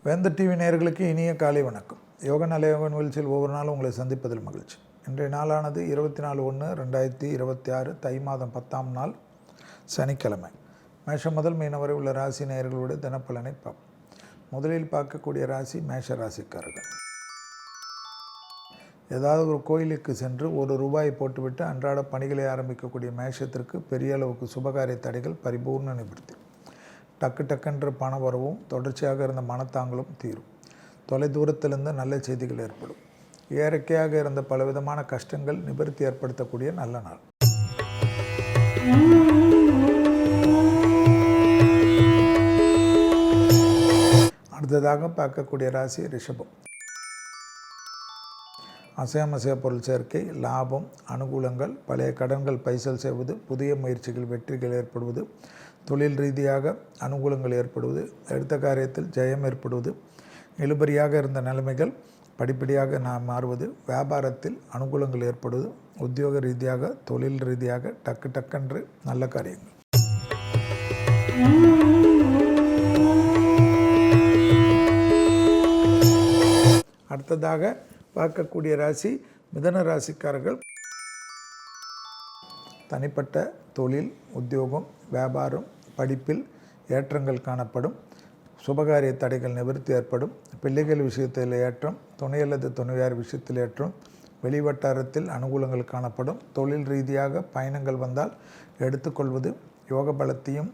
வேந்தர் டிவி நேயர்களுக்கு இனிய காலை வணக்கம். யோக யோக நிகழ்ச்சியில் ஒவ்வொரு நாளும் உங்களை சந்திப்பதில் மகிழ்ச்சி. இன்றைய நாளானது 24/1/2026 தை மாதம் 10ஆம் நாள் சனிக்கிழமை. மேஷம் முதல் மீனம் வரை உள்ள ராசி நேயர்களுடைய தினப்பலனை பார்ப்போம். முதலில் பார்க்கக்கூடிய ராசி மேஷ ராசிக்காரர்கள். ஏதாவது ஒரு கோயிலுக்கு சென்று ₹1 போட்டுவிட்டு அன்றாட பணிகளை ஆரம்பிக்கக்கூடிய மேஷத்திற்கு பெரிய அளவுக்கு சுபகாரிய தடைகள் பரிபூர்ண நிவர்த்தி. டக்குன்ற பண வரவும் தொடர்ச்சியாக இருந்த மனத்தாங்களும் தீரும். தொலைதூரத்திலிருந்து நல்ல செய்திகள் ஏற்படும். இயற்கையாக இருந்த பலவிதமான கஷ்டங்கள் நிவர்த்தி ஏற்படுத்தக்கூடிய நல்ல நாள். அடுத்ததாக பார்க்கக்கூடிய ராசி ரிஷபம். அசைய பொருள் சேர்க்கை, லாபம், அனுகூலங்கள், பழைய கடன்கள் பைசல் செய்வது, புதிய முயற்சிகள் வெற்றிகள் ஏற்படுவது, தொழில் ரீதியாக அனுகூலங்கள் ஏற்படுவது, எடுத்த காரியத்தில் ஜெயம் ஏற்படுவது, இழுபறியாக இருந்த நிலைமைகள் படிப்படியாக மாறுவது, வியாபாரத்தில் அனுகூலங்கள் ஏற்படுவது, உத்தியோக ரீதியாக தொழில் ரீதியாக டக்கென்று நல்ல காரியங்கள். அடுத்ததாக பார்க்கக்கூடிய ராசி மிதுன ராசிக்காரர்கள். தனிப்பட்ட தொழில், உத்தியோகம், வியாபாரம், படிப்பில் ஏற்றங்கள் காணப்படும். சுபகாரிய தடைகள் நிவர்த்தி ஏற்படும். பிள்ளைகள் விஷயத்தில் ஏற்றம், துணை அல்லது துணையார் விஷயத்தில் ஏற்றம், வெளிவட்டாரத்தில் அனுகூலங்கள் காணப்படும். தொழில் ரீதியாக பயணங்கள் வந்தால் எடுத்துக்கொள்வது யோக பலத்தையும்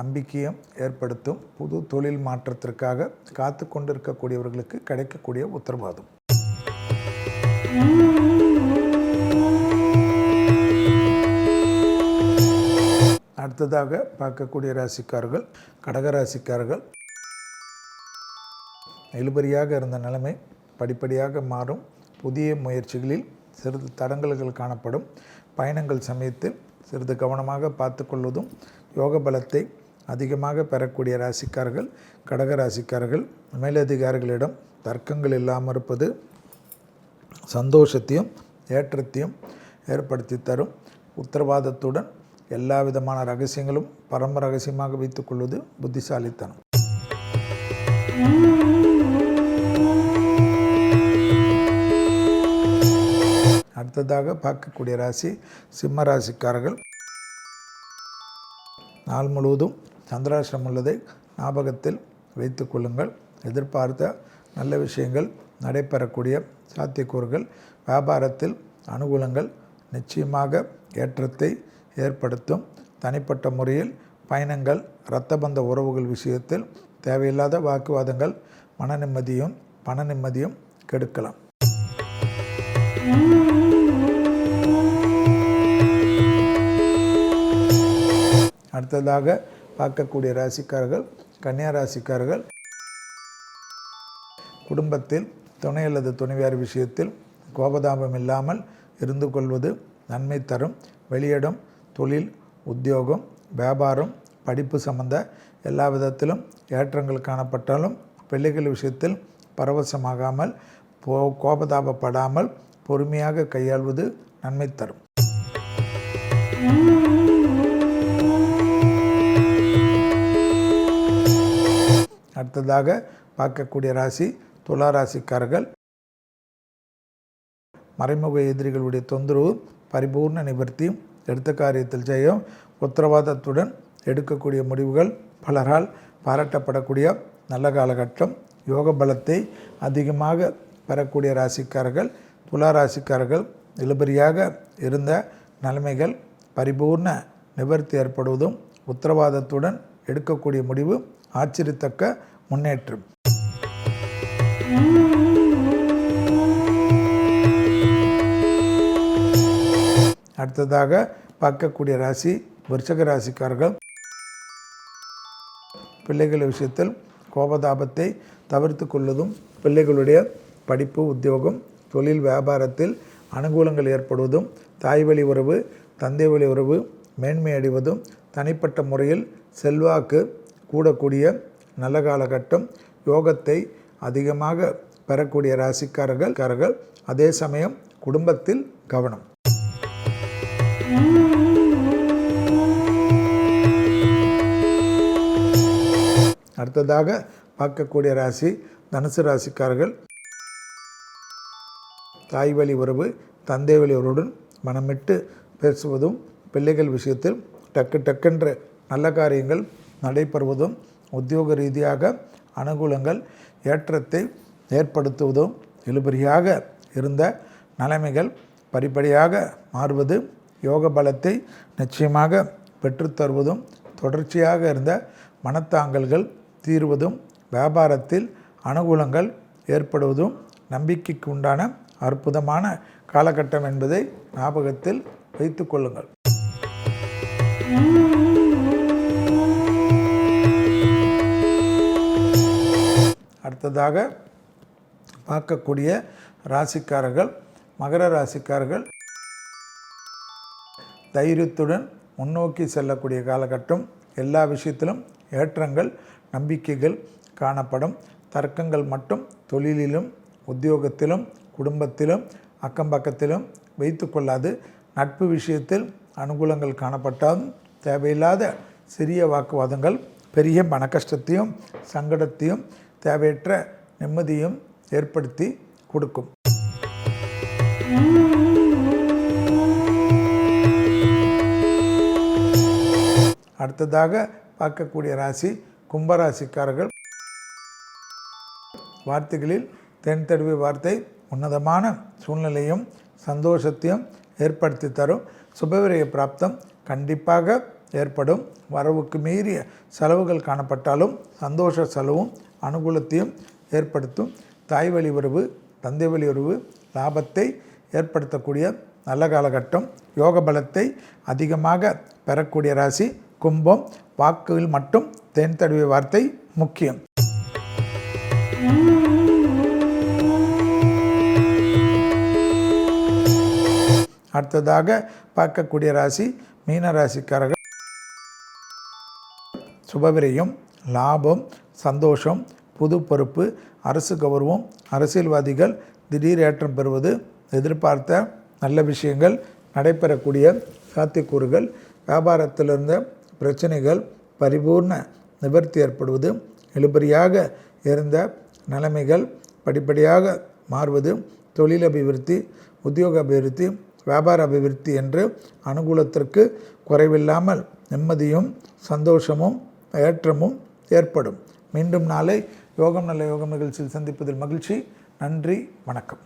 நம்பிக்கையும் ஏற்படுத்தும். புது தொழில் மாற்றத்திற்காக காத்து கொண்டிருக்கக்கூடியவர்களுக்கு கிடைக்கக்கூடிய உத்தரவாதம். அடுத்ததாக பார்க்கக்கூடிய ராசிக்காரர்கள் கடகராசிக்காரர்கள். இழுபறியாக இருந்த நிலைமை படிப்படியாக மாறும். புதிய முயற்சிகளில் சிறிது தடங்கல்கள் காணப்படும். பயணங்கள் சமயத்தில் சிறிது கவனமாக பார்த்து கொள்வதும் யோக பலத்தை அதிகமாக பெறக்கூடிய ராசிக்காரர்கள் கடகராசிக்காரர்கள். மேலதிகாரிகளிடம் தர்க்கங்கள் இல்லாமல் இருப்பது சந்தோஷத்தையும் ஏற்றத்தையும் ஏற்படுத்தி தரும். உத்தரவாதத்துடன் எல்லா விதமான ரகசியங்களும் பரம ரகசியமாக வைத்துக் கொள்வது புத்திசாலித்தனம். அடுத்ததாக பார்க்கக்கூடிய ராசி சிம்ம ராசிக்காரர்கள். நாள் முழுவதும் சந்திராஷ்டிரம் உள்ளதை ஞாபகத்தில் வைத்து கொள்ளுங்கள். எதிர்பார்த்த நல்ல விஷயங்கள் நடைபெறக்கூடிய சாத்தியக்கூறுகள். வியாபாரத்தில் அனுகூலங்கள் நிச்சயமாக ஏற்றத்தை ஏற்படுத்தும். தனிப்பட்ட முறையில் பயணங்கள், இரத்தபந்த உறவுகள் விஷயத்தில் தேவையில்லாத வாக்குவாதங்கள் மன நிம்மதியும் பண நிம்மதியும் கெடுக்கலாம். அடுத்ததாக பார்க்கக்கூடிய ராசிக்காரர்கள் கன்னியா ராசிக்காரர்கள். குடும்பத்தில் துணை அல்லது துணைவியார் விஷயத்தில் கோபதாபம் இல்லாமல் இருந்து கொள்வது நன்மை தரும். வெளியிடம் தொழில், உத்தியோகம், வியாபாரம், படிப்பு சம்பந்த எல்லா விதத்திலும் ஏற்றங்கள் காணப்பட்டாலும் பிள்ளைகள் விஷயத்தில் பரவசமாகாமல் கோபதாபப்படாமல் பொறுமையாக கையாள்வது நன்மை தரும். அடுத்ததாக பார்க்கக்கூடிய ராசி துலா ராசிக்காரர்கள். மறைமுக எதிரிகளுடைய தொந்தரவு பரிபூர்ண நிவர்த்தி, எடுத்த காரியத்தில் ஜெயம், உத்தரவாதத்துடன் எடுக்கக்கூடிய முடிவுகள் பலரால் பாராட்டப்படக்கூடிய நல்ல காலகட்டம். யோக பலத்தை அதிகமாக பெறக்கூடிய ராசிக்காரர்கள் துலா ராசிக்காரர்கள். இழுபறியாக இருந்த நிலைமைகள் பரிபூர்ண நிவர்த்தி ஏற்படுவதும் உத்தரவாதத்துடன் எடுக்கக்கூடிய முடிவு ஆச்சரியத்தக்க முன்னேற்றம். அடுத்ததாக பார்க்கக்கூடிய ராசி விருச்சிக ராசிக்காரர்கள். பிள்ளைகள் விஷயத்தில் கோபதாபத்தை தவிர்த்து கொள்வதும் பிள்ளைகளுடைய படிப்பு, உத்தியோகம், தொழில், வியாபாரத்தில் அனுகூலங்கள் ஏற்படுவதும் தாய் வழி உறவு, தந்தை வழி உறவு மேன்மை அடைவதும் தனிப்பட்ட முறையில் செல்வாக்கு கூடக்கூடிய நல்ல காலகட்டம். யோகத்தை அதிகமாக பெறக்கூடிய ராசிக்காரர்கள். அதே சமயம் குடும்பத்தில் கவனம். அடுத்ததாக பார்க்கக்கூடிய ராசி தனுசு ராசிக்காரர்கள். தாய் வழி உறவு, தந்தை வழி உறவுடன் மனமிட்டு பேசுவதும், பிள்ளைகள் விஷயத்தில் டக்குன்ற நல்ல காரியங்கள் நடைபெறுவதும், உத்தியோக ரீதியாக அனுகூலங்கள் ஏற்றத்தை ஏற்படுத்துவதும், இழுபறியாக இருந்த நிலைமைகள் படிப்படியாக மாறுவது, யோக பலத்தை நிச்சயமாக பெற்றுத்தருவதும், தொடர்ச்சியாக இருந்த மனத்தாங்கல்கள் தீர்வதும், வியாபாரத்தில் அனுகூலங்கள் ஏற்படுவதும் நம்பிக்கைக்கு உண்டான அற்புதமான காலகட்டம் என்பதை ஞாபகத்தில் வைத்து கொள்ளுங்கள். அடுத்ததாக பார்க்கக்கூடிய ராசிக்காரர்கள் மகர ராசிக்காரர்கள். தைரியத்துடன் முன்னோக்கி செல்லக்கூடிய காலகட்டம். எல்லா விஷயத்திலும் ஏற்றங்கள் நம்பிக்கைகள் காணப்படும். தர்க்கங்கள் மட்டும் தொழிலிலும் உத்தியோகத்திலும் குடும்பத்திலும் அக்கம் பக்கத்திலும் வைத்து கொள்ளாது. நட்பு விஷயத்தில் அனுகூலங்கள் காணப்பட்டாலும் தேவையில்லாத சிறிய வாக்குவாதங்கள் பெரிய மன கஷ்டத்தையும் சங்கடத்தையும் தேவையற்ற நிம்மதியும் ஏற்படுத்தி கொடுக்கும். அடுத்ததாக பார்க்கக்கூடிய ராசி கும்பராசிக்காரர்கள். வார்த்தைகளில் தென்தடுவி வார்த்தை உன்னதமான சூழ்நிலையும் சந்தோஷத்தையும் ஏற்படுத்தி தரும். சுபவிரய பிராப்தம் கண்டிப்பாக ஏற்படும். வரவுக்கு மீறிய செலவுகள் காணப்பட்டாலும் சந்தோஷ செலவும் அனுகூலத்தையும் ஏற்படுத்தும். தாய் வழி உறவு, தந்தை வழி உறவு லாபத்தை ஏற்படுத்தக்கூடிய நல்ல காலகட்டம். யோக பலத்தை அதிகமாக பெறக்கூடிய ராசி கும்பம். வாக்குகள் மட்டும் தேன் தடவிய வார்த்தை முக்கியம். அடுத்ததாக பார்க்கக்கூடிய ராசி மீன ராசிக்காரர்கள். சுபவிரயம், லாபம், சந்தோஷம், புது பொறுப்பு, அரசு கௌரவம், அரசியல்வாதிகள் திடீர் ஏற்றம் பெறுவது, எதிர்பார்த்த நல்ல விஷயங்கள் நடைபெறக்கூடிய சாத்தியக்கூறுகள், வியாபாரத்தில் இருந்த பிரச்சனைகள் பரிபூர்ண நிவர்த்தி ஏற்படுவது, இழுபறியாக இருந்த நிலைமைகள் படிப்படியாக மாறுவது, தொழில் அபிவிருத்தி, உத்தியோக அபிவிருத்தி, வியாபார அபிவிருத்தி என்று அனுகூலத்திற்கு குறைவில்லாமல் நிம்மதியும் சந்தோஷமும் ஏற்றமும் ஏற்படும். மீண்டும் நாளை யோகம் நல்ல யோகம் நிகழ்ச்சியில் சந்திப்பதில் மகிழ்ச்சி. நன்றி, வணக்கம்.